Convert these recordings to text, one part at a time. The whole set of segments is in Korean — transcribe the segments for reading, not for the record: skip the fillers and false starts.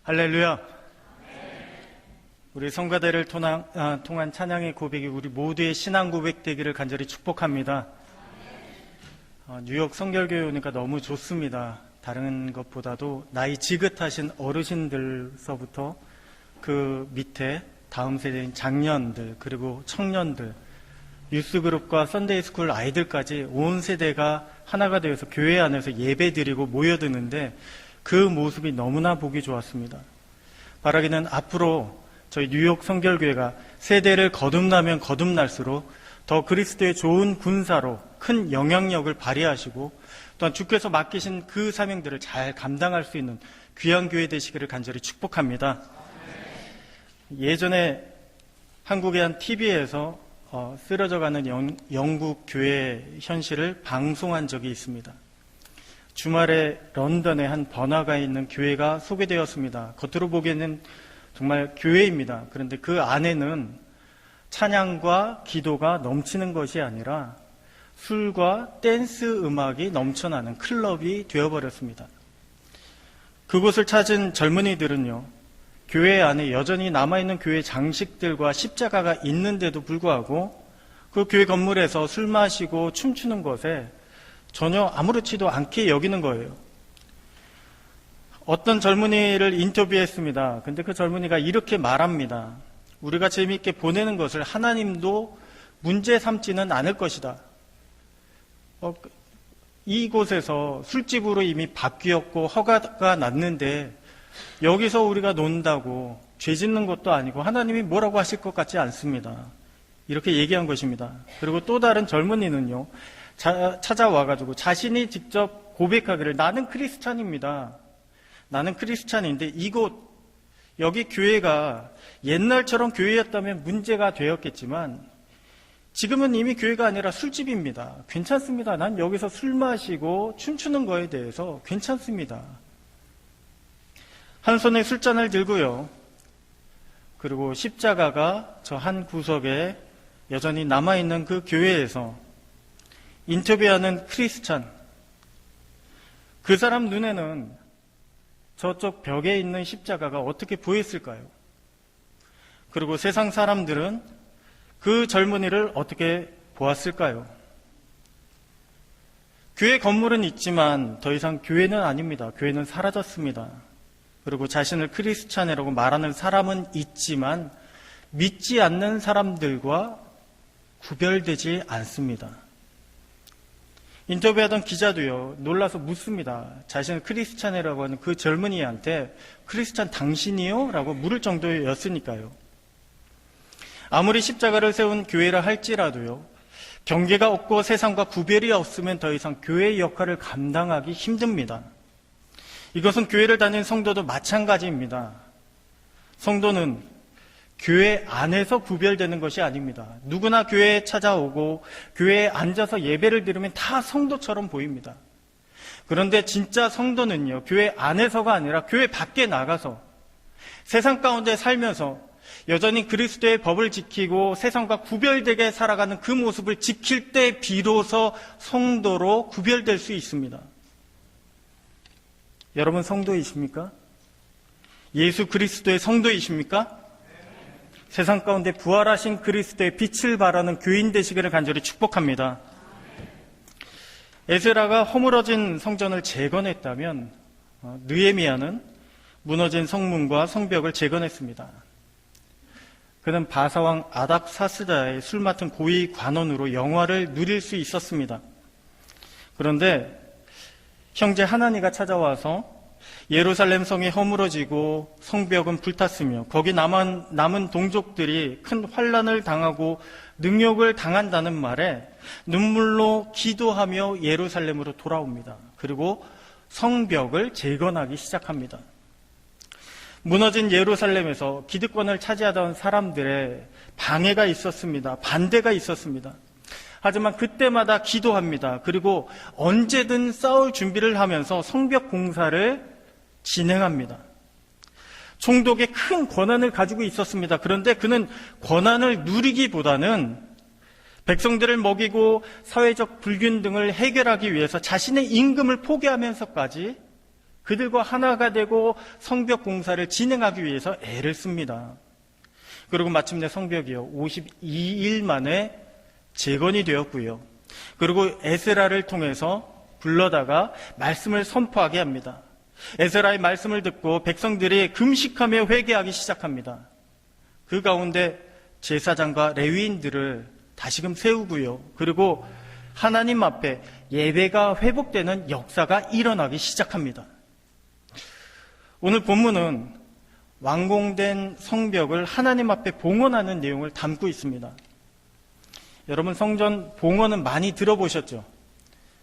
할렐루야. 우리 성가대를 통한 찬양의 고백이 우리 모두의 신앙 고백 되기를 간절히 축복합니다. 뉴욕 성결교회 오니까 너무 좋습니다. 다른 것보다도 나이 지긋하신 어르신들서부터 그 밑에 다음 세대인 장년들, 그리고 청년들, 유스그룹과 썬데이스쿨 아이들까지 온 세대가 하나가 되어서 교회 안에서 예배드리고 모여드는데 그 모습이 너무나 보기 좋았습니다. 바라기는 앞으로 저희 뉴욕 성결교회가 세대를 거듭나면 거듭날수록 더 그리스도의 좋은 군사로 큰 영향력을 발휘하시고 또한 주께서 맡기신 그 사명들을 잘 감당할 수 있는 귀한 교회 되시기를 간절히 축복합니다. 예전에 한국의 한 TV에서 쓰러져가는 영국 교회 현실을 방송한 적이 있습니다. 주말에 런던의 한 번화가에 있는 교회가 소개되었습니다. 겉으로 보기에는 정말 교회입니다. 그런데 그 안에는 찬양과 기도가 넘치는 것이 아니라 술과 댄스 음악이 넘쳐나는 클럽이 되어버렸습니다. 그곳을 찾은 젊은이들은요, 교회 안에 여전히 남아있는 교회 장식들과 십자가가 있는데도 불구하고 그 교회 건물에서 술 마시고 춤추는 것에 전혀 아무렇지도 않게 여기는 거예요. 어떤 젊은이를 인터뷰했습니다. 근데 그 젊은이가 이렇게 말합니다. 우리가 재미있게 보내는 것을 하나님도 문제 삼지는 않을 것이다. 이곳에서 술집으로 이미 바뀌었고 허가가 났는데 여기서 우리가 논다고 죄 짓는 것도 아니고 하나님이 뭐라고 하실 것 같지 않습니다. 이렇게 얘기한 것입니다. 그리고 또 다른 젊은이는요, 찾아와가지고 자신이 직접 고백하기를 나는 크리스찬입니다. 나는 크리스찬인데 여기 교회가 옛날처럼 교회였다면 문제가 되었겠지만 지금은 이미 교회가 아니라 술집입니다. 괜찮습니다. 난 여기서 술 마시고 춤추는 거에 대해서 괜찮습니다. 한 손에 술잔을 들고요. 그리고 십자가가 저 한 구석에 여전히 남아있는 그 교회에서 인터뷰하는 크리스찬. 그 사람 눈에는 저쪽 벽에 있는 십자가가 어떻게 보였을까요? 그리고 세상 사람들은 그 젊은이를 어떻게 보았을까요? 교회 건물은 있지만 더 이상 교회는 아닙니다. 교회는 사라졌습니다. 그리고 자신을 크리스찬이라고 말하는 사람은 있지만 믿지 않는 사람들과 구별되지 않습니다. 인터뷰하던 기자도요, 놀라서 묻습니다. 자신을 크리스찬이라고 하는 그 젊은이한테 크리스찬 당신이요? 라고 물을 정도였으니까요. 아무리 십자가를 세운 교회라 할지라도요, 경계가 없고 세상과 구별이 없으면 더 이상 교회의 역할을 감당하기 힘듭니다. 이것은 교회를 다니는 성도도 마찬가지입니다. 성도는 교회 안에서 구별되는 것이 아닙니다. 누구나 교회에 찾아오고 교회에 앉아서 예배를 드리면 다 성도처럼 보입니다. 그런데 진짜 성도는요, 교회 안에서가 아니라 교회 밖에 나가서 세상 가운데 살면서 여전히 그리스도의 법을 지키고 세상과 구별되게 살아가는 그 모습을 지킬 때 비로소 성도로 구별될 수 있습니다. 여러분 성도이십니까? 예수 그리스도의 성도이십니까? 세상 가운데 부활하신 그리스도의 빛을 발하는 교인 되시기를 간절히 축복합니다. 에스라가 허물어진 성전을 재건했다면 느헤미야는 무너진 성문과 성벽을 재건했습니다. 그는 바사왕 아닥사스다의 술 맡은 고위 관원으로 영화를 누릴 수 있었습니다. 그런데 형제 하나니가 찾아와서 예루살렘 성이 허물어지고 성벽은 불탔으며 거기 남은 동족들이 큰 환난을 당하고 능욕을 당한다는 말에 눈물로 기도하며 예루살렘으로 돌아옵니다. 그리고 성벽을 재건하기 시작합니다. 무너진 예루살렘에서 기득권을 차지하던 사람들의 방해가 있었습니다. 반대가 있었습니다. 하지만 그때마다 기도합니다. 그리고 언제든 싸울 준비를 하면서 성벽 공사를 진행합니다. 총독의 큰 권한을 가지고 있었습니다. 그런데 그는 권한을 누리기보다는 백성들을 먹이고 사회적 불균등을 해결하기 위해서 자신의 임금을 포기하면서까지 그들과 하나가 되고 성벽 공사를 진행하기 위해서 애를 씁니다. 그리고 마침내 성벽이요 52일 만에 재건이 되었고요. 그리고 에스라를 통해서 불러다가 말씀을 선포하게 합니다. 에스라의 말씀을 듣고 백성들이 금식하며 회개하기 시작합니다. 그 가운데 제사장과 레위인들을 다시금 세우고요. 그리고 하나님 앞에 예배가 회복되는 역사가 일어나기 시작합니다. 오늘 본문은 완공된 성벽을 하나님 앞에 봉헌하는 내용을 담고 있습니다. 여러분, 성전 봉헌은 많이 들어보셨죠?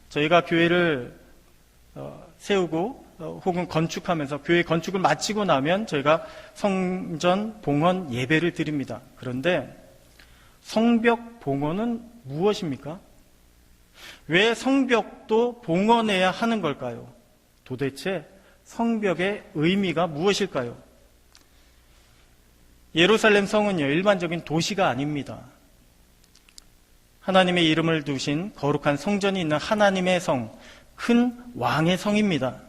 저희가 교회를 세우고 혹은 건축하면서 교회 건축을 마치고 나면 저희가 성전 봉헌 예배를 드립니다. 그런데 성벽 봉헌은 무엇입니까? 왜 성벽도 봉헌해야 하는 걸까요? 도대체 성벽의 의미가 무엇일까요? 예루살렘 성은요, 일반적인 도시가 아닙니다. 하나님의 이름을 두신 거룩한 성전이 있는 하나님의 성, 큰 왕의 성입니다.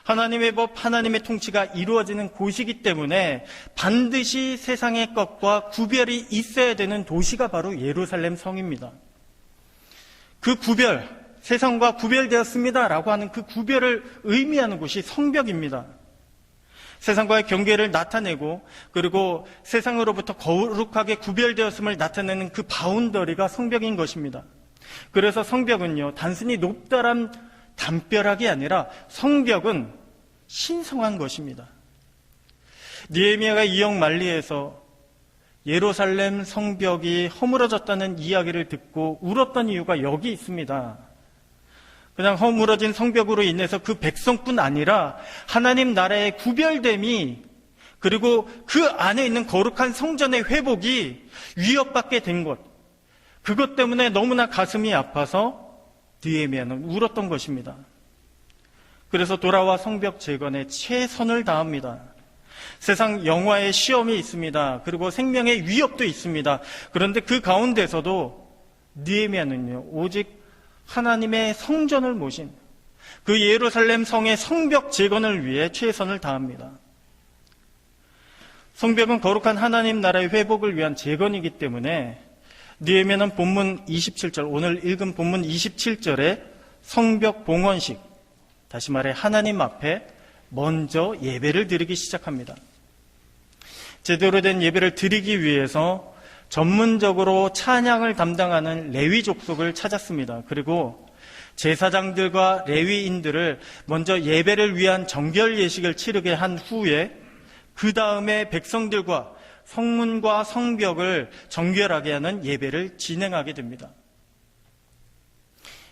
하나님의 법, 하나님의 통치가 이루어지는 곳이기 때문에 반드시 세상의 것과 구별이 있어야 되는 도시가 바로 예루살렘 성입니다. 그 구별, 세상과 구별되었습니다 라고 하는 그 구별을 의미하는 곳이 성벽입니다. 세상과의 경계를 나타내고 그리고 세상으로부터 거룩하게 구별되었음을 나타내는 그 바운더리가 성벽인 것입니다. 그래서 성벽은요, 단순히 높다란 담벼락이 아니라 성벽은 신성한 것입니다. 느헤미야가 이역 만리에서 예루살렘 성벽이 허물어졌다는 이야기를 듣고 울었던 이유가 여기 있습니다. 그냥 허물어진 성벽으로 인해서 그 백성뿐 아니라 하나님 나라의 구별됨이 그리고 그 안에 있는 거룩한 성전의 회복이 위협받게 된 것, 그것 때문에 너무나 가슴이 아파서 느헤미야는 울었던 것입니다. 그래서 돌아와 성벽 재건에 최선을 다합니다. 세상 영화의 시험이 있습니다. 그리고 생명의 위협도 있습니다. 그런데 그 가운데서도 느헤미야는요, 오직 하나님의 성전을 모신 그 예루살렘 성의 성벽 재건을 위해 최선을 다합니다. 성벽은 거룩한 하나님 나라의 회복을 위한 재건이기 때문에 느헤미야는 본문 27절, 오늘 읽은 본문 27절에 성벽 봉헌식, 다시 말해 하나님 앞에 먼저 예배를 드리기 시작합니다. 제대로 된 예배를 드리기 위해서 전문적으로 찬양을 담당하는 레위 족속을 찾았습니다. 그리고 제사장들과 레위인들을 먼저 예배를 위한 정결 예식을 치르게 한 후에 그 다음에 백성들과 성문과 성벽을 정결하게 하는 예배를 진행하게 됩니다.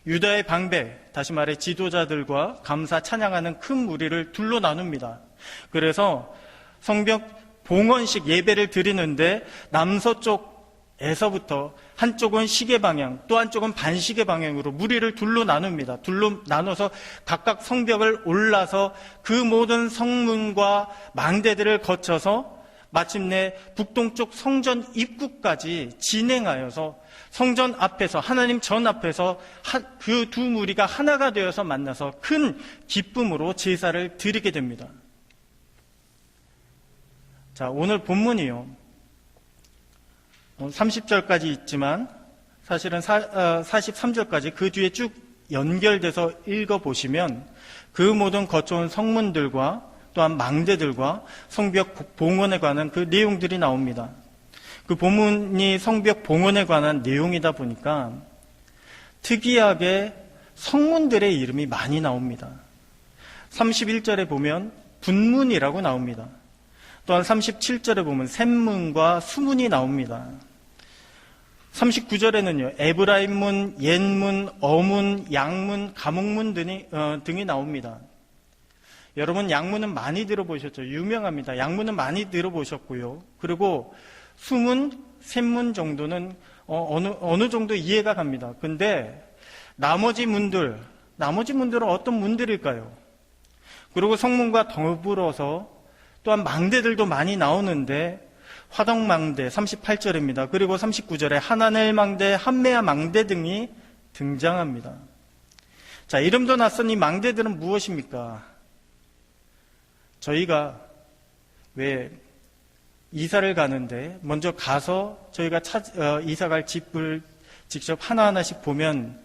유다의 방배, 다시 말해 지도자들과 감사 찬양하는 큰 무리를 둘로 나눕니다. 그래서 성벽 봉헌식 예배를 드리는데 남서쪽에서부터 한쪽은 시계 방향, 또 한쪽은 반시계 방향으로 무리를 둘로 나눕니다. 둘로 나눠서 각각 성벽을 올라서 그 모든 성문과 망대들을 거쳐서 마침내 북동쪽 성전 입구까지 진행하여서 성전 앞에서, 하나님 전 앞에서 그 두 무리가 하나가 되어서 만나서 큰 기쁨으로 제사를 드리게 됩니다. 자, 오늘 본문이요, 30절까지 있지만 사실은 43절까지 그 뒤에 쭉 연결돼서 읽어보시면 그 모든 거쳐온 성문들과 또한 망대들과 성벽 봉헌에 관한 그 내용들이 나옵니다. 그 본문이 성벽 봉헌에 관한 내용이다 보니까 특이하게 성문들의 이름이 많이 나옵니다. 31절에 보면 분문이라고 나옵니다. 또한 37절에 보면 샘문과 수문이 나옵니다. 39절에는요, 에브라임문, 옛문, 어문, 양문, 가목문 등이 나옵니다. 여러분, 양문은 많이 들어보셨죠? 유명합니다. 양문은 많이 들어보셨고요. 그리고 수문, 샘문 정도는 어느 정도 이해가 갑니다. 근데 나머지 문들은 어떤 문들일까요? 그리고 성문과 더불어서 또한 망대들도 많이 나오는데 화덕망대 38절입니다. 그리고 39절에 하나넬 망대, 함메아 망대 등이 등장합니다. 자, 이름도 낯선 이 망대들은 무엇입니까? 저희가 왜 이사를 가는데 먼저 가서 저희가 이사 갈 집을 직접 하나하나씩 보면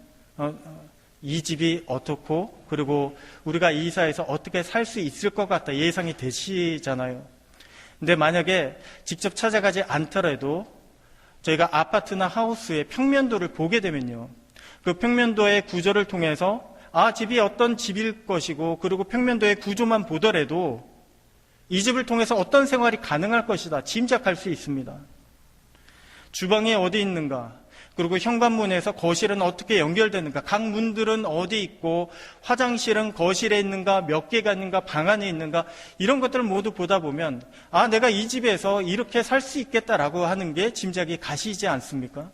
이 집이 어떻고 그리고 우리가 이사해서 어떻게 살 수 있을 것 같다 예상이 되시잖아요. 근데 만약에 직접 찾아가지 않더라도 저희가 아파트나 하우스의 평면도를 보게 되면요. 그 평면도의 구조를 통해서 집이 어떤 집일 것이고 그리고 평면도의 구조만 보더라도 이 집을 통해서 어떤 생활이 가능할 것이다 짐작할 수 있습니다. 주방이 어디 있는가, 그리고 현관문에서 거실은 어떻게 연결되는가, 각 문들은 어디 있고 화장실은 거실에 있는가, 몇 개가 있는가, 방 안에 있는가, 이런 것들을 모두 보다 보면 내가 이 집에서 이렇게 살 수 있겠다라고 하는 게 짐작이 가시지 않습니까?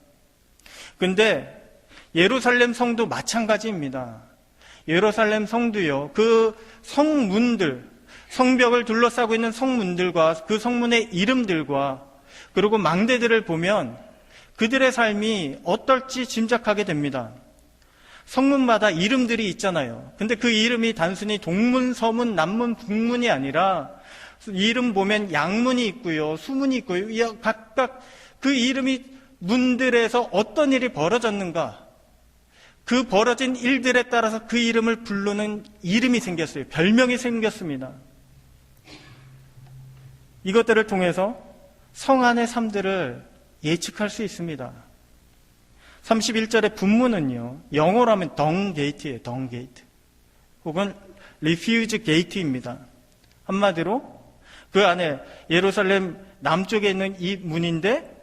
근데 예루살렘 성도 마찬가지입니다. 예루살렘 성도요, 그 성문들, 성벽을 둘러싸고 있는 성문들과 그 성문의 이름들과 그리고 망대들을 보면 그들의 삶이 어떨지 짐작하게 됩니다. 성문마다 이름들이 있잖아요. 근데 그 이름이 단순히 동문, 서문, 남문, 북문이 아니라 이름 보면 양문이 있고요, 수문이 있고요. 각각 그 이름이 문들에서 어떤 일이 벌어졌는가, 그 벌어진 일들에 따라서 그 이름을 부르는 이름이 생겼어요. 별명이 생겼습니다. 이것들을 통해서 성 안의 삶들을 예측할 수 있습니다. 31절의 분문은요, 영어로 하면 덩게이트예요. 덩게이트. 혹은 리퓨즈 게이트입니다. 한마디로 그 안에 예루살렘 남쪽에 있는 이 문인데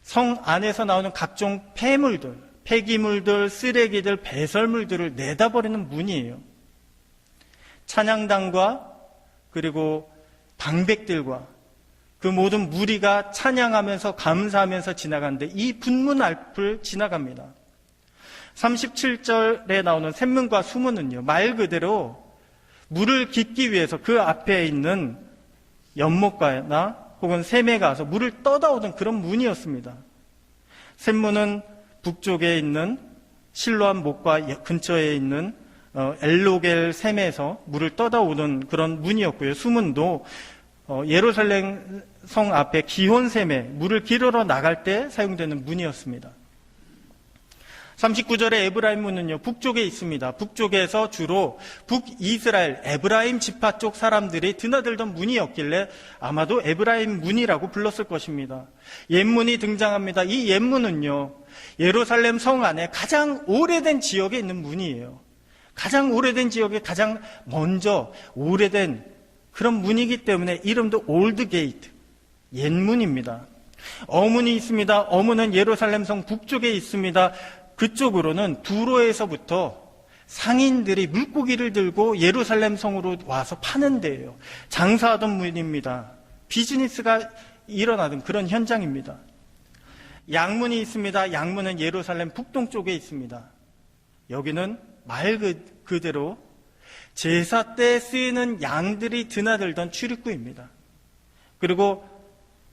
성 안에서 나오는 각종 폐물들, 폐기물들, 쓰레기들, 배설물들을 내다버리는 문이에요. 찬양단과 그리고 방백들과 그 모든 무리가 찬양하면서 감사하면서 지나가는데 이 분문 앞을 지나갑니다. 37절에 나오는 샘문과 수문은요, 말 그대로 물을 깃기 위해서 그 앞에 있는 연못가나 혹은 샘에 가서 물을 떠다오던 그런 문이었습니다. 샘문은 북쪽에 있는 실로암 목과 근처에 있는 엘로겔 샘에서 물을 떠다오던 그런 문이었고요. 수문도 예루살렘 성 앞에 기혼샘에 물을 기르러 나갈 때 사용되는 문이었습니다. 39절의 에브라임 문은요, 북쪽에 있습니다. 북쪽에서 주로 북이스라엘 에브라임 지파 쪽 사람들이 드나들던 문이었길래 아마도 에브라임 문이라고 불렀을 것입니다. 옛문이 등장합니다. 이 옛문은요, 예루살렘 성 안에 가장 오래된 지역에 있는 문이에요. 가장 오래된 지역에 가장 먼저 오래된 그런 문이기 때문에 이름도 올드 게이트, 옛문입니다. 어문이 있습니다. 어문은 예루살렘 성 북쪽에 있습니다. 그쪽으로는 두로에서부터 상인들이 물고기를 들고 예루살렘 성으로 와서 파는 데예요. 장사하던 문입니다. 비즈니스가 일어나던 그런 현장입니다. 양문이 있습니다. 양문은 예루살렘 북동쪽에 있습니다. 여기는 말 그대로 제사 때 쓰이는 양들이 드나들던 출입구입니다. 그리고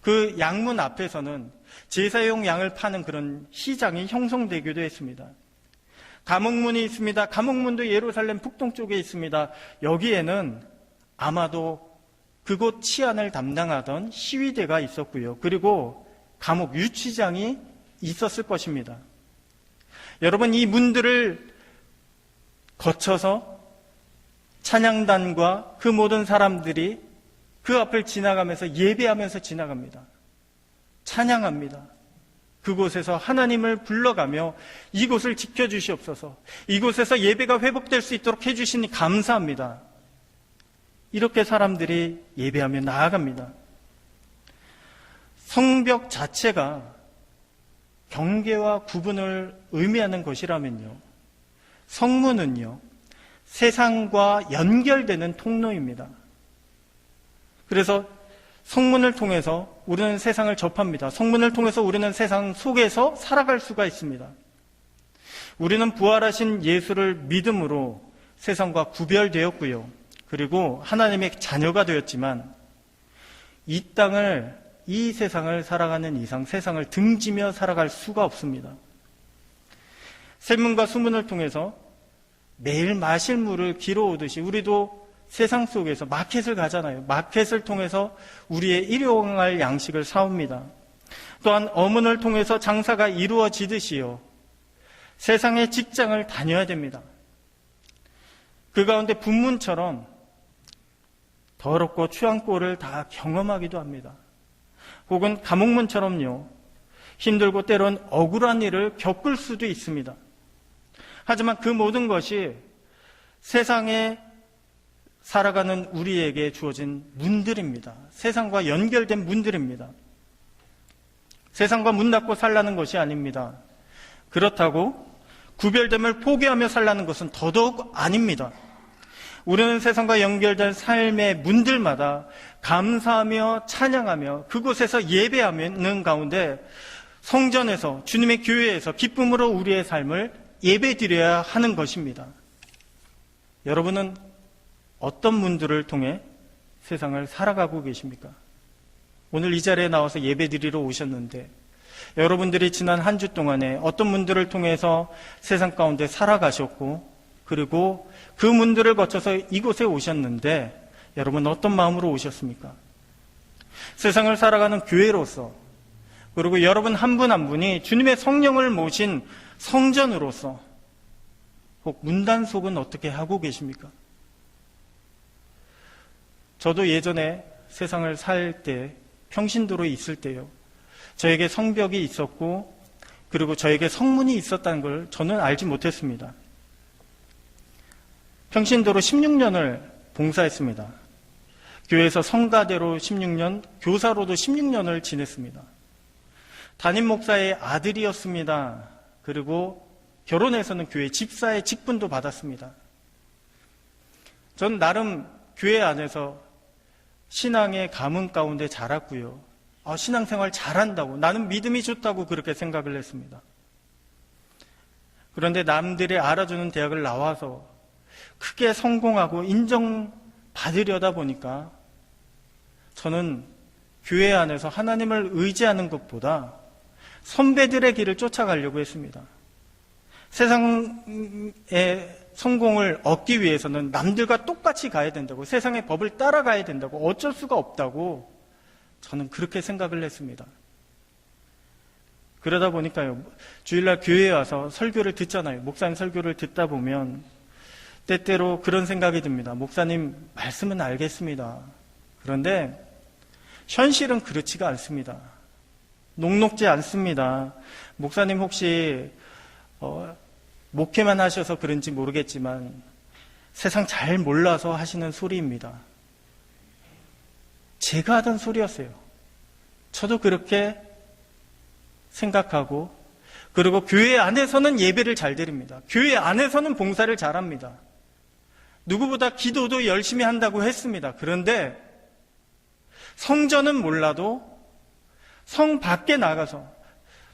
그 양문 앞에서는 제사용 양을 파는 그런 시장이 형성되기도 했습니다. 감옥문이 있습니다. 감옥문도 예루살렘 북동쪽에 있습니다. 여기에는 아마도 그곳 치안을 담당하던 시위대가 있었고요. 그리고 감옥 유치장이 있었을 것입니다. 여러분, 이 문들을 거쳐서 찬양단과 그 모든 사람들이 그 앞을 지나가면서 예배하면서 지나갑니다. 찬양합니다. 그곳에서 하나님을 불러가며 이곳을 지켜주시옵소서, 이곳에서 예배가 회복될 수 있도록 해주시니 감사합니다. 이렇게 사람들이 예배하며 나아갑니다. 성벽 자체가 경계와 구분을 의미하는 것이라면요, 성문은요, 세상과 연결되는 통로입니다. 그래서 성문을 통해서 우리는 세상을 접합니다. 성문을 통해서 우리는 세상 속에서 살아갈 수가 있습니다. 우리는 부활하신 예수를 믿음으로 세상과 구별되었고요. 그리고 하나님의 자녀가 되었지만 이 세상을 살아가는 이상 세상을 등지며 살아갈 수가 없습니다. 샘문과 수문을 통해서 매일 마실 물을 길어오듯이 우리도 세상 속에서 마켓을 가잖아요. 마켓을 통해서 우리의 일용할 양식을 사옵니다. 또한 어문을 통해서 장사가 이루어지듯이요, 세상의 직장을 다녀야 됩니다. 그 가운데 분문처럼 더럽고 추한 꼴을 다 경험하기도 합니다. 혹은 감옥문처럼요, 힘들고 때론 억울한 일을 겪을 수도 있습니다. 하지만 그 모든 것이 세상에 살아가는 우리에게 주어진 문들입니다. 세상과 연결된 문들입니다. 세상과 문 닫고 살라는 것이 아닙니다. 그렇다고 구별됨을 포기하며 살라는 것은 더더욱 아닙니다. 우리는 세상과 연결된 삶의 문들마다 감사하며 찬양하며 그곳에서 예배하는 가운데 성전에서, 주님의 교회에서 기쁨으로 우리의 삶을 예배드려야 하는 것입니다. 여러분은 어떤 문들을 통해 세상을 살아가고 계십니까? 오늘 이 자리에 나와서 예배드리러 오셨는데 여러분들이 지난 한 주 동안에 어떤 문들을 통해서 세상 가운데 살아가셨고, 그리고 그 문들을 거쳐서 이곳에 오셨는데 여러분 어떤 마음으로 오셨습니까? 세상을 살아가는 교회로서, 그리고 여러분 한 분 한 분이 주님의 성령을 모신 성전으로서 혹 문단속은 어떻게 하고 계십니까? 저도 예전에 세상을 살 때, 평신도로 있을 때요, 저에게 성벽이 있었고 그리고 저에게 성문이 있었다는 걸 저는 알지 못했습니다. 평신도로 16년을 봉사했습니다. 교회에서 성가대로 16년, 교사로도 16년을 지냈습니다. 담임 목사의 아들이었습니다. 그리고 결혼해서는 교회 집사의 직분도 받았습니다. 전 나름 교회 안에서 신앙의 가문 가운데 자랐고요, 신앙생활 잘한다고, 나는 믿음이 좋다고 그렇게 생각을 했습니다. 그런데 남들이 알아주는 대학을 나와서 크게 성공하고 인정받으려다 보니까 저는 교회 안에서 하나님을 의지하는 것보다 선배들의 길을 쫓아가려고 했습니다. 세상의 성공을 얻기 위해서는 남들과 똑같이 가야 된다고, 세상의 법을 따라가야 된다고, 어쩔 수가 없다고 저는 그렇게 생각을 했습니다. 그러다 보니까요, 주일날 교회에 와서 설교를 듣잖아요. 목사님 설교를 듣다 보면 때때로 그런 생각이 듭니다. 목사님 말씀은 알겠습니다. 그런데 현실은 그렇지가 않습니다. 녹록지 않습니다. 목사님 혹시 목회만 하셔서 그런지 모르겠지만 세상 잘 몰라서 하시는 소리입니다. 제가 하던 소리였어요. 저도 그렇게 생각하고, 그리고 교회 안에서는 예배를 잘 드립니다. 교회 안에서는 봉사를 잘합니다. 누구보다 기도도 열심히 한다고 했습니다. 그런데 성전은 몰라도 성 밖에 나가서,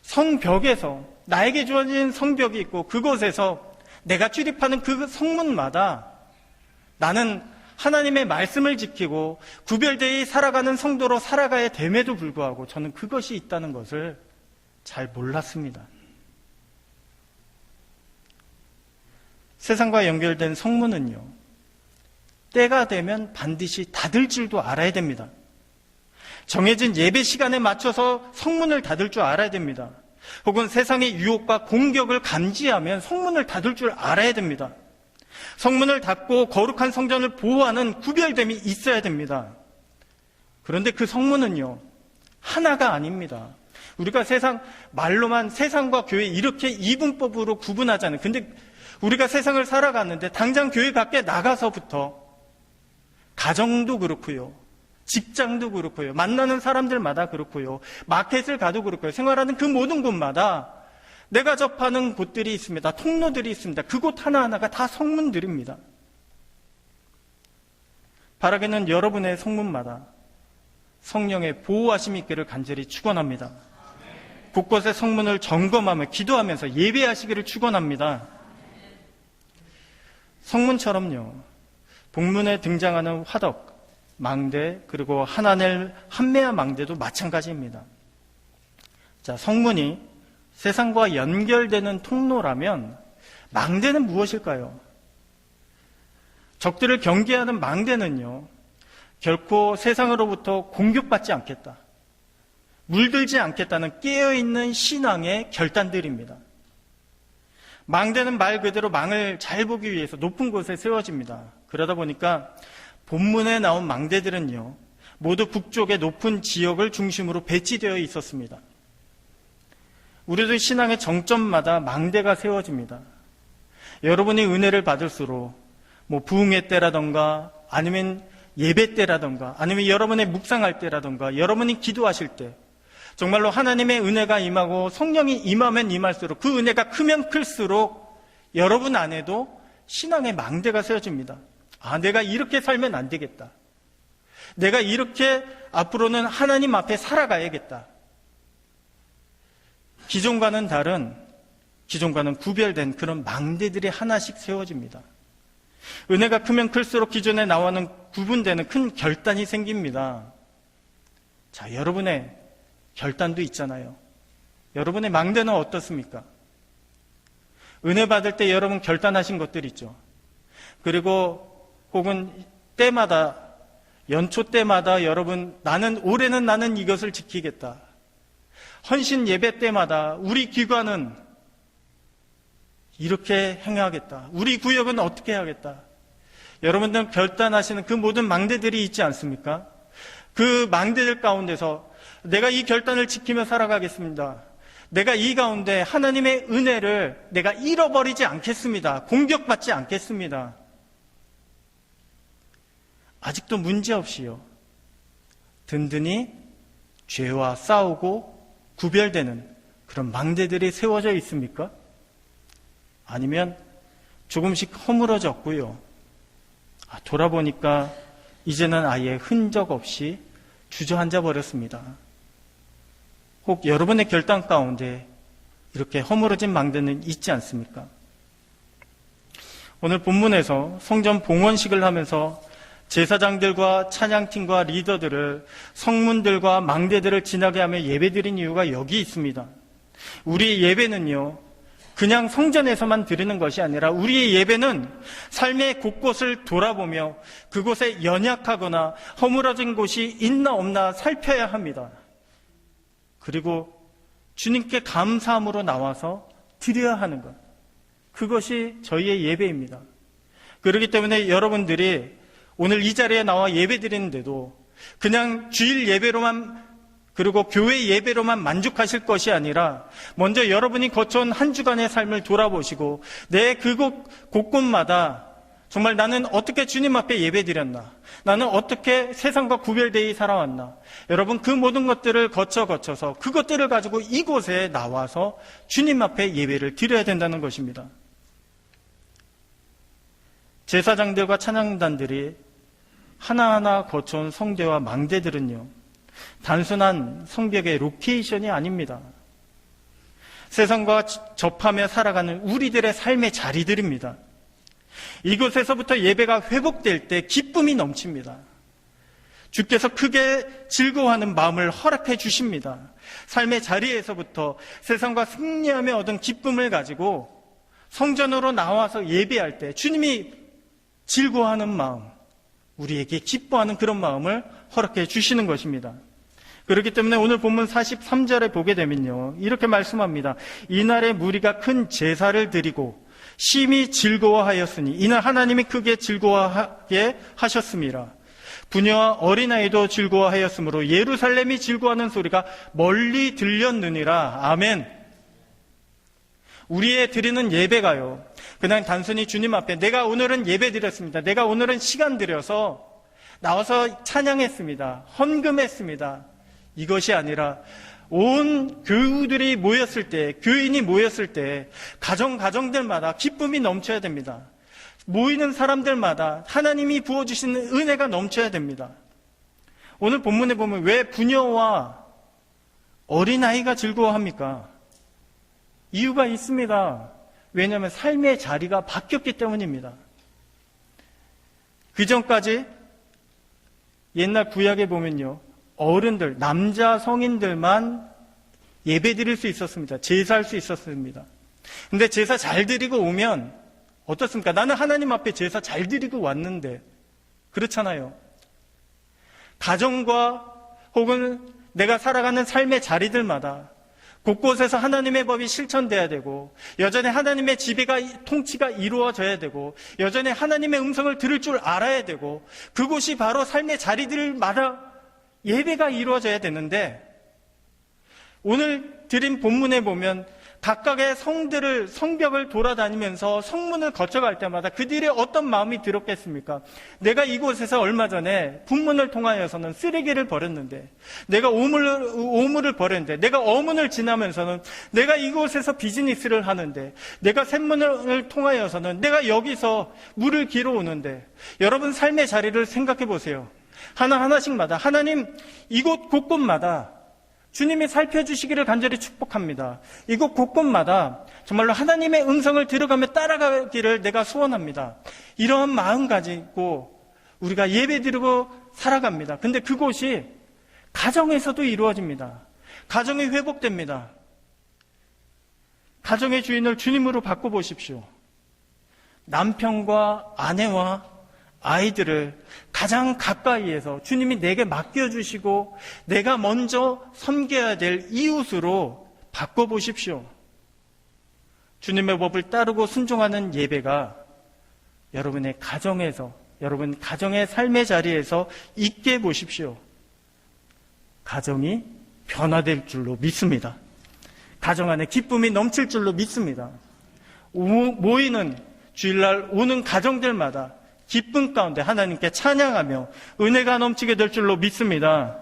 성벽에서 나에게 주어진 성벽이 있고 그곳에서 내가 출입하는 그 성문마다 나는 하나님의 말씀을 지키고 구별되이 살아가는 성도로 살아가야 됨에도 불구하고 저는 그것이 있다는 것을 잘 몰랐습니다. 세상과 연결된 성문은요, 때가 되면 반드시 닫을 줄도 알아야 됩니다. 정해진 예배 시간에 맞춰서 성문을 닫을 줄 알아야 됩니다. 혹은 세상의 유혹과 공격을 감지하면 성문을 닫을 줄 알아야 됩니다. 성문을 닫고 거룩한 성전을 보호하는 구별됨이 있어야 됩니다. 그런데 그 성문은요, 하나가 아닙니다. 우리가 말로만 세상과 교회 이렇게 이분법으로 구분하잖아요. 근데 우리가 세상을 살아갔는데 당장 교회 밖에 나가서부터 가정도 그렇고요, 직장도 그렇고요, 만나는 사람들마다 그렇고요, 마켓을 가도 그렇고요, 생활하는 그 모든 곳마다 내가 접하는 곳들이 있습니다. 통로들이 있습니다. 그곳 하나하나가 다 성문들입니다. 바라기는 여러분의 성문마다 성령의 보호하심이 있기를 간절히 축원합니다. 곳곳의 성문을 점검하며 기도하면서 예배하시기를 축원합니다. 성문처럼요, 본문에 등장하는 화덕, 망대, 그리고 한메아 망대도 마찬가지입니다. 자, 성문이 세상과 연결되는 통로라면 망대는 무엇일까요? 적들을 경계하는 망대는요, 결코 세상으로부터 공격받지 않겠다, 물들지 않겠다는 깨어있는 신앙의 결단들입니다. 망대는 말 그대로 망을 잘 보기 위해서 높은 곳에 세워집니다. 그러다 보니까 본문에 나온 망대들은요, 모두 북쪽의 높은 지역을 중심으로 배치되어 있었습니다. 우리도 신앙의 정점마다 망대가 세워집니다. 여러분이 은혜를 받을수록 부흥회 때라던가 아니면 예배 때라던가 아니면 여러분의 묵상할 때라던가 여러분이 기도하실 때 정말로 하나님의 은혜가 임하고 성령이 임하면 임할수록 그 은혜가 크면 클수록 여러분 안에도 신앙의 망대가 세워집니다. 내가 이렇게 살면 안 되겠다. 내가 이렇게 앞으로는 하나님 앞에 살아가야겠다. 기존과는 다른, 기존과는 구별된 그런 망대들이 하나씩 세워집니다. 은혜가 크면 클수록 기존에 나와는 구분되는 큰 결단이 생깁니다. 자, 여러분의 결단도 있잖아요. 여러분의 망대는 어떻습니까? 은혜 받을 때 여러분 결단하신 것들 있죠. 그리고 혹은 때마다, 연초 때마다 여러분, 올해는 나는 이것을 지키겠다. 헌신 예배 때마다 우리 기관은 이렇게 행하겠다. 우리 구역은 어떻게 해야겠다. 여러분들 결단하시는 그 모든 망대들이 있지 않습니까? 그 망대들 가운데서 내가 이 결단을 지키며 살아가겠습니다. 내가 이 가운데 하나님의 은혜를 내가 잃어버리지 않겠습니다. 공격받지 않겠습니다. 아직도 문제없이요, 든든히 죄와 싸우고 구별되는 그런 망대들이 세워져 있습니까? 아니면 조금씩 허물어졌고요, 돌아보니까 이제는 아예 흔적 없이 주저앉아 버렸습니다. 혹 여러분의 결단 가운데 이렇게 허물어진 망대는 있지 않습니까? 오늘 본문에서 성전 봉헌식을 하면서 제사장들과 찬양팀과 리더들을 성문들과 망대들을 지나게 하며 예배드린 이유가 여기 있습니다. 우리의 예배는요, 그냥 성전에서만 드리는 것이 아니라 우리의 예배는 삶의 곳곳을 돌아보며 그곳에 연약하거나 허물어진 곳이 있나 없나 살펴야 합니다. 그리고 주님께 감사함으로 나와서 드려야 하는 것, 그것이 저희의 예배입니다. 그렇기 때문에 여러분들이 오늘 이 자리에 나와 예배 드리는데도 그냥 주일 예배로만, 그리고 교회 예배로만 만족하실 것이 아니라 먼저 여러분이 거쳐온 한 주간의 삶을 돌아보시고 내 곳곳마다 정말 나는 어떻게 주님 앞에 예배 드렸나, 나는 어떻게 세상과 구별되어 살아왔나, 여러분 그 모든 것들을 거쳐서 그것들을 가지고 이곳에 나와서 주님 앞에 예배를 드려야 된다는 것입니다. 제사장들과 찬양단들이 하나하나 거쳐온 성대와 망대들은요, 단순한 성벽의 로케이션이 아닙니다. 세상과 접하며 살아가는 우리들의 삶의 자리들입니다. 이곳에서부터 예배가 회복될 때 기쁨이 넘칩니다. 주께서 크게 즐거워하는 마음을 허락해 주십니다. 삶의 자리에서부터 세상과 승리하며 얻은 기쁨을 가지고 성전으로 나와서 예배할 때 주님이 즐거워하는 마음, 우리에게 기뻐하는 그런 마음을 허락해 주시는 것입니다. 그렇기 때문에 오늘 본문 43절에 보게 되면요, 이렇게 말씀합니다. 이날에 무리가 큰 제사를 드리고 심히 즐거워하였으니 이날 하나님이 크게 즐거워하게 하셨습니다. 부녀와 어린아이도 즐거워하였으므로 예루살렘이 즐거워하는 소리가 멀리 들렸느니라. 아멘. 우리의 드리는 예배가요, 그냥 단순히 주님 앞에 내가 오늘은 예배 드렸습니다, 내가 오늘은 시간 들여서 나와서 찬양했습니다, 헌금했습니다, 이것이 아니라 온 교우들이 모였을 때, 교인이 모였을 때 가정들마다 기쁨이 넘쳐야 됩니다. 모이는 사람들마다 하나님이 부어주시는 은혜가 넘쳐야 됩니다. 오늘 본문에 보면 왜 부녀와 어린아이가 즐거워합니까? 이유가 있습니다. 왜냐하면 삶의 자리가 바뀌었기 때문입니다. 그 전까지 옛날 구약에 보면요, 어른들, 남자 성인들만 예배 드릴 수 있었습니다. 제사할 수 있었습니다. 근데 제사 잘 드리고 오면 어떻습니까? 나는 하나님 앞에 제사 잘 드리고 왔는데. 그렇잖아요. 가정과 혹은 내가 살아가는 삶의 자리들마다 곳곳에서 하나님의 법이 실천돼야 되고, 여전히 하나님의 지배가, 통치가 이루어져야 되고, 여전히 하나님의 음성을 들을 줄 알아야 되고, 그곳이 바로 삶의 자리들마다 예배가 이루어져야 되는데, 오늘 드린 본문에 보면 각각의 성벽을 돌아다니면서 성문을 거쳐갈 때마다 그들의 어떤 마음이 들었겠습니까? 내가 이곳에서 얼마 전에 분문을 통하여서는 쓰레기를 버렸는데, 내가 오물을 버렸는데, 내가 어문을 지나면서는 내가 이곳에서 비즈니스를 하는데, 내가 샘문을 통하여서는 내가 여기서 물을 길어 오는데, 여러분 삶의 자리를 생각해 보세요. 하나하나씩마다 하나님 이곳 곳곳마다 주님이 살펴주시기를 간절히 축복합니다. 이곳 곳곳마다 정말로 하나님의 음성을 들어가며 따라가기를 내가 소원합니다. 이러한 마음 가지고 우리가 예배드리고 살아갑니다. 근데 그곳이 가정에서도 이루어집니다. 가정이 회복됩니다. 가정의 주인을 주님으로 바꿔보십시오. 남편과 아내와 아이들을 가장 가까이에서 주님이 내게 맡겨주시고 내가 먼저 섬겨야 될 이웃으로 바꿔보십시오. 주님의 법을 따르고 순종하는 예배가 여러분의 가정에서, 여러분 가정의 삶의 자리에서 있게 보십시오. 가정이 변화될 줄로 믿습니다. 가정 안에 기쁨이 넘칠 줄로 믿습니다. 모이는 주일날 오는 가정들마다 기쁨 가운데 하나님께 찬양하며 은혜가 넘치게 될 줄로 믿습니다.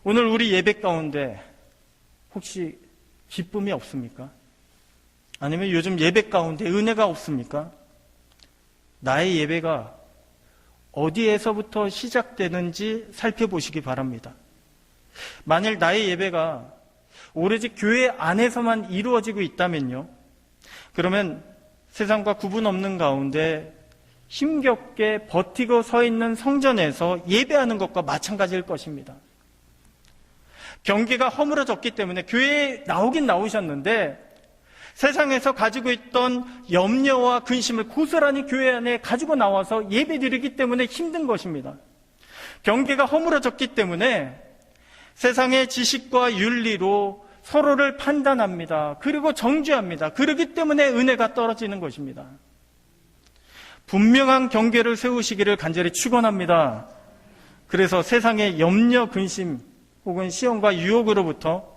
오늘 우리 예배 가운데 혹시 기쁨이 없습니까? 아니면 요즘 예배 가운데 은혜가 없습니까? 나의 예배가 어디에서부터 시작되는지 살펴보시기 바랍니다. 만일 나의 예배가 오로지 교회 안에서만 이루어지고 있다면요, 그러면 세상과 구분 없는 가운데 힘겹게 버티고 서 있는 성전에서 예배하는 것과 마찬가지일 것입니다. 경계가 허물어졌기 때문에 교회에 나오긴 나오셨는데 세상에서 가지고 있던 염려와 근심을 고스란히 교회 안에 가지고 나와서 예배드리기 때문에 힘든 것입니다. 경계가 허물어졌기 때문에 세상의 지식과 윤리로 서로를 판단합니다. 그리고 정죄합니다. 그렇기 때문에 은혜가 떨어지는 것입니다. 분명한 경계를 세우시기를 간절히 축원합니다. 그래서 세상의 염려, 근심 혹은 시험과 유혹으로부터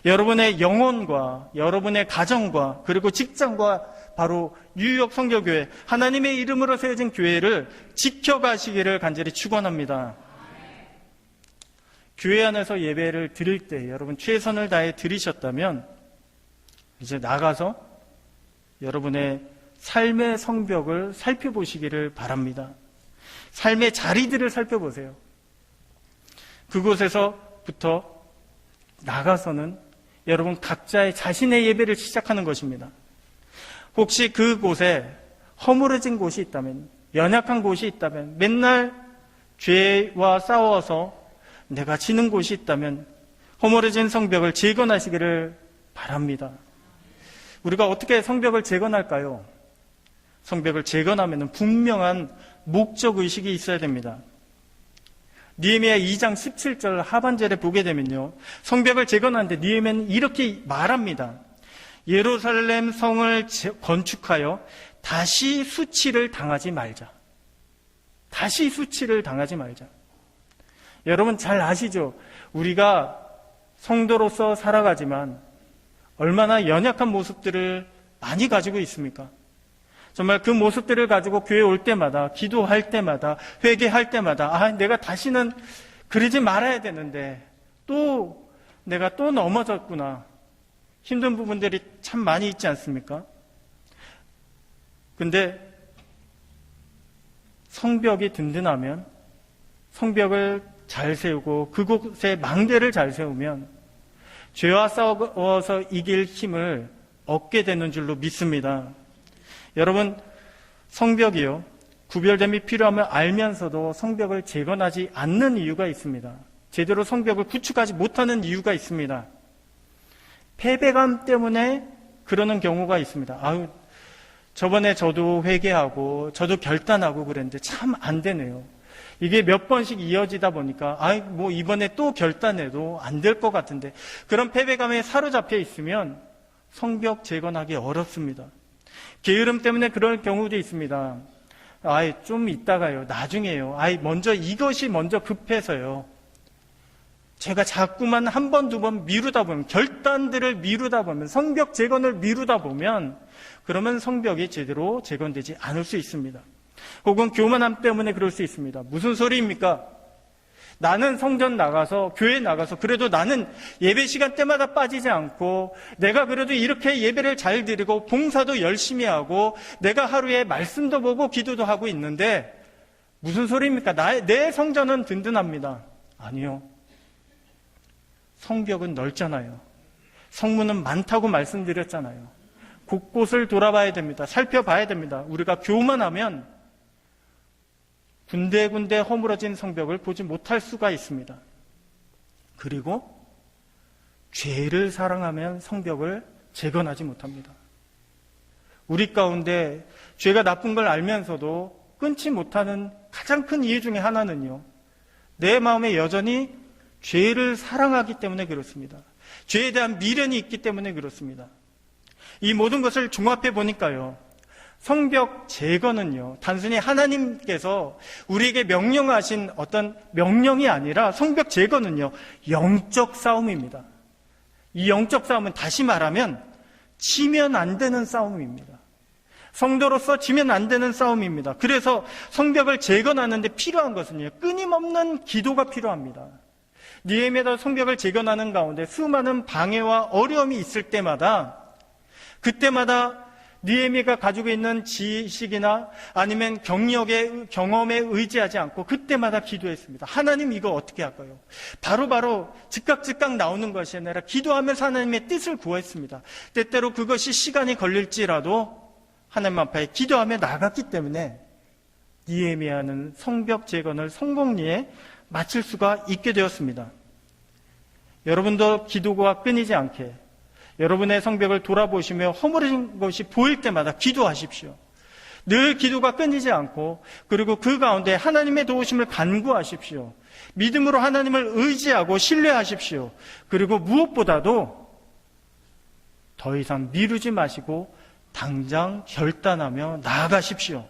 여러분의 영혼과 여러분의 가정과 그리고 직장과 바로 뉴욕 성결교회, 하나님의 이름으로 세워진 교회를 지켜가시기를 간절히 축원합니다. 교회 안에서 예배를 드릴 때 여러분 최선을 다해 드리셨다면 이제 나가서 여러분의 삶의 성벽을 살펴보시기를 바랍니다. 삶의 자리들을 살펴보세요. 그곳에서부터 나가서는 여러분 각자의 자신의 예배를 시작하는 것입니다. 혹시 그곳에 허물어진 곳이 있다면, 연약한 곳이 있다면, 맨날 죄와 싸워서 내가 지는 곳이 있다면 허물어진 성벽을 재건하시기를 바랍니다. 우리가 어떻게 성벽을 재건할까요? 성벽을 재건하면 분명한 목적의식이 있어야 됩니다. 느헤미야 2장 17절 하반절에 보게 되면요, 성벽을 재건하는데 느헤미야는 이렇게 말합니다. 예루살렘 성을 건축하여 다시 수치를 당하지 말자. 다시 수치를 당하지 말자. 여러분 잘 아시죠? 우리가 성도로서 살아가지만 얼마나 연약한 모습들을 많이 가지고 있습니까? 정말 그 모습들을 가지고 교회 올 때마다, 기도할 때마다, 회개할 때마다 내가 다시는 그러지 말아야 되는데 내가 또 넘어졌구나. 힘든 부분들이 참 많이 있지 않습니까? 근데 성벽이 든든하면, 성벽을 잘 세우고 그곳에 망대를 잘 세우면 죄와 싸워서 이길 힘을 얻게 되는 줄로 믿습니다. 여러분, 성벽이요, 구별됨이 필요함을 알면서도 성벽을 재건하지 않는 이유가 있습니다. 제대로 성벽을 구축하지 못하는 이유가 있습니다. 패배감 때문에 그러는 경우가 있습니다. 저번에 저도 회개하고 저도 결단하고 그랬는데 참 안 되네요. 이게 몇 번씩 이어지다 보니까 뭐 이번에 또 결단해도 안 될 것 같은데, 그런 패배감에 사로잡혀 있으면 성벽 재건하기 어렵습니다. 게으름 때문에 그럴 경우도 있습니다. 좀 이따가요, 나중에요, 먼저 이것이 먼저 급해서요. 제가 자꾸만 한 번, 두 번 미루다 보면, 결단들을 미루다 보면, 성벽 재건을 미루다 보면, 그러면 성벽이 제대로 재건되지 않을 수 있습니다. 혹은 교만함 때문에 그럴 수 있습니다. 무슨 소리입니까? 나는 성전 나가서, 교회 나가서, 그래도 나는 예배 시간 때마다 빠지지 않고, 내가 그래도 이렇게 예배를 잘 드리고, 봉사도 열심히 하고, 내가 하루에 말씀도 보고, 기도도 하고 있는데, 무슨 소리입니까? 내 성전은 든든합니다. 아니요. 성벽은 넓잖아요. 성문은 많다고 말씀드렸잖아요. 곳곳을 돌아봐야 됩니다. 살펴봐야 됩니다. 우리가 교만하면 군데군데 허물어진 성벽을 보지 못할 수가 있습니다. 그리고 죄를 사랑하면 성벽을 재건하지 못합니다. 우리 가운데 죄가 나쁜 걸 알면서도 끊지 못하는 가장 큰 이유 중에 하나는요, 내 마음에 여전히 죄를 사랑하기 때문에 그렇습니다. 죄에 대한 미련이 있기 때문에 그렇습니다. 이 모든 것을 종합해 보니까요, 성벽 재건은요, 단순히 하나님께서 우리에게 명령하신 어떤 명령이 아니라, 성벽 재건은요, 영적 싸움입니다. 이 영적 싸움은 다시 말하면 지면 안 되는 싸움입니다. 성도로서 지면 안 되는 싸움입니다. 그래서 성벽을 재건하는 데 필요한 것은요, 끊임없는 기도가 필요합니다. 느헤미야가 성벽을 재건하는 가운데 수많은 방해와 어려움이 있을 때마다, 그때마다 느헤미야가 가지고 있는 지식이나 아니면 경험에 의지하지 않고 그때마다 기도했습니다. 하나님, 이거 어떻게 할까요? 바로바로 즉각 나오는 것이 아니라 기도하면서 하나님의 뜻을 구했습니다. 때때로 그것이 시간이 걸릴지라도 하나님 앞에 기도하며 나갔기 때문에 느헤미야는 성벽 재건을 성공리에 마칠 수가 있게 되었습니다. 여러분도 기도가 끊이지 않게 여러분의 성벽을 돌아보시며 허물어진 것이 보일 때마다 기도하십시오. 늘 기도가 끊이지 않고, 그리고 그 가운데 하나님의 도우심을 간구하십시오. 믿음으로 하나님을 의지하고 신뢰하십시오. 그리고 무엇보다도 더 이상 미루지 마시고 당장 결단하며 나아가십시오.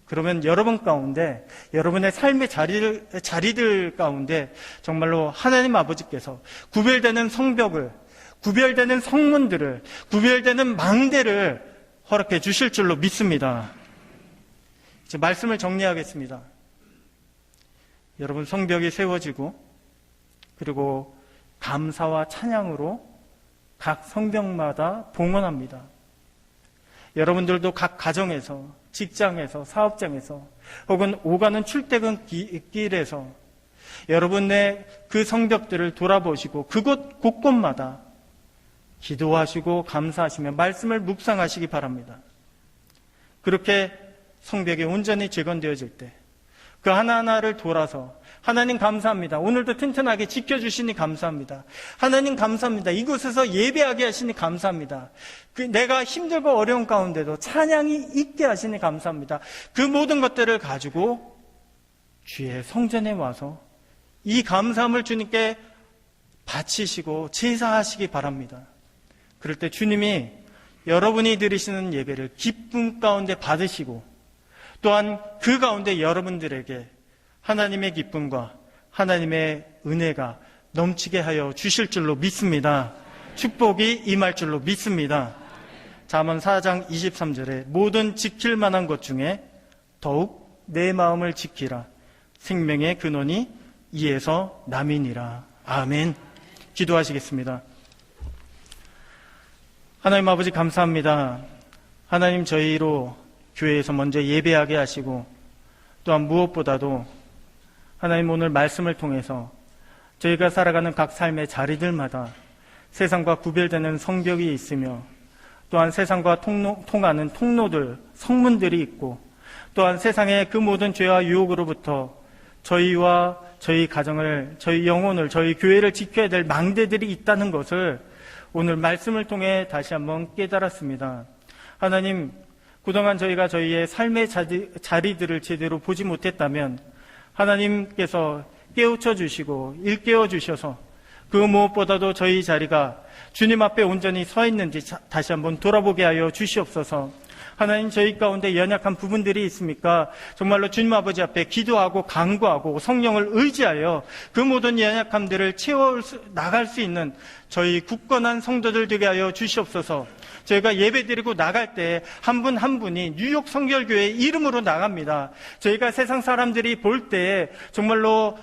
그러면 여러분 가운데, 여러분의 삶의 자리들 가운데 정말로 하나님 아버지께서 구별되는 성벽을, 구별되는 성문들을, 구별되는 망대를 허락해 주실 줄로 믿습니다. 이제 말씀을 정리하겠습니다. 여러분, 성벽이 세워지고, 그리고 감사와 찬양으로 각 성벽마다 봉헌합니다. 여러분들도 각 가정에서, 직장에서, 사업장에서, 혹은 오가는 출퇴근길에서 여러분의 그 성벽들을 돌아보시고 그곳 곳곳마다 기도하시고 감사하시며 말씀을 묵상하시기 바랍니다. 그렇게 성벽이 온전히 재건되어질 때 그 하나하나를 돌아서 하나님 감사합니다. 오늘도 튼튼하게 지켜주시니 감사합니다. 하나님 감사합니다. 이곳에서 예배하게 하시니 감사합니다. 내가 힘들고 어려운 가운데도 찬양이 있게 하시니 감사합니다. 그 모든 것들을 가지고 주의 성전에 와서 이 감사함을 주님께 바치시고 제사하시기 바랍니다. 그럴 때 주님이 여러분이 드리시는 예배를 기쁨 가운데 받으시고, 또한 그 가운데 여러분들에게 하나님의 기쁨과 하나님의 은혜가 넘치게 하여 주실 줄로 믿습니다. 축복이 임할 줄로 믿습니다. 잠언 4장 23절에 모든 지킬 만한 것 중에 더욱 내 마음을 지키라. 생명의 근원이 이에서 남이니라. 아멘. 기도하시겠습니다. 하나님 아버지, 감사합니다. 하나님, 저희로 교회에서 먼저 예배하게 하시고, 또한 무엇보다도 하나님, 오늘 말씀을 통해서 저희가 살아가는 각 삶의 자리들마다 세상과 구별되는 성벽이 있으며, 또한 세상과 통하는 통로들, 성문들이 있고, 또한 세상의 그 모든 죄와 유혹으로부터 저희와 저희 가정을, 저희 영혼을, 저희 교회를 지켜야 될 망대들이 있다는 것을 오늘 말씀을 통해 다시 한번 깨달았습니다. 하나님, 그동안 저희가 저희의 삶의 자리들을 제대로 보지 못했다면 하나님께서 깨우쳐 주시고 일깨워 주셔서 그 무엇보다도 저희 자리가 주님 앞에 온전히 서 있는지 다시 한번 돌아보게 하여 주시옵소서. 하나님, 저희 가운데 연약한 부분들이 있습니까? 정말로 주님 아버지 앞에 기도하고 간구하고 성령을 의지하여 그 모든 연약함들을 나갈 수 있는 저희 굳건한 성도들 되게 하여 주시옵소서. 저희가 예배드리고 나갈 때 한 분 한 분이 뉴욕 성결교회 이름으로 나갑니다. 저희가 세상 사람들이 볼 때 정말로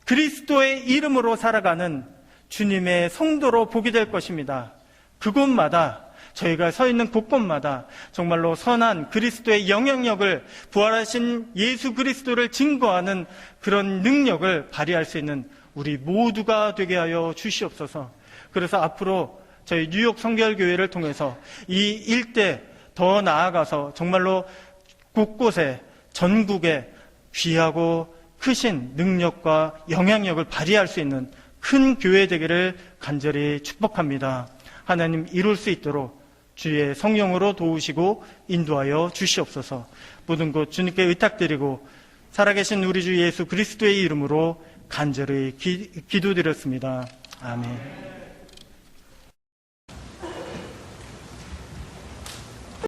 그리스도의 이름으로 살아가는 주님의 성도로 보게 될 것입니다. 그곳마다, 저희가 서 있는 곳곳마다 정말로 선한 그리스도의 영향력을, 부활하신 예수 그리스도를 증거하는 그런 능력을 발휘할 수 있는 우리 모두가 되게 하여 주시옵소서. 그래서 앞으로 저희 뉴욕 성결교회를 통해서 이 일대 더 나아가서 정말로 곳곳에, 전국에 귀하고 크신 능력과 영향력을 발휘할 수 있는 큰 교회 되기를 간절히 축복합니다. 하나님, 이룰 수 있도록 주의 성령으로 도우시고 인도하여 주시옵소서. 모든 것 주님께 의탁드리고 살아계신 우리 주 예수 그리스도의 이름으로 간절히 기도드렸습니다. 아멘.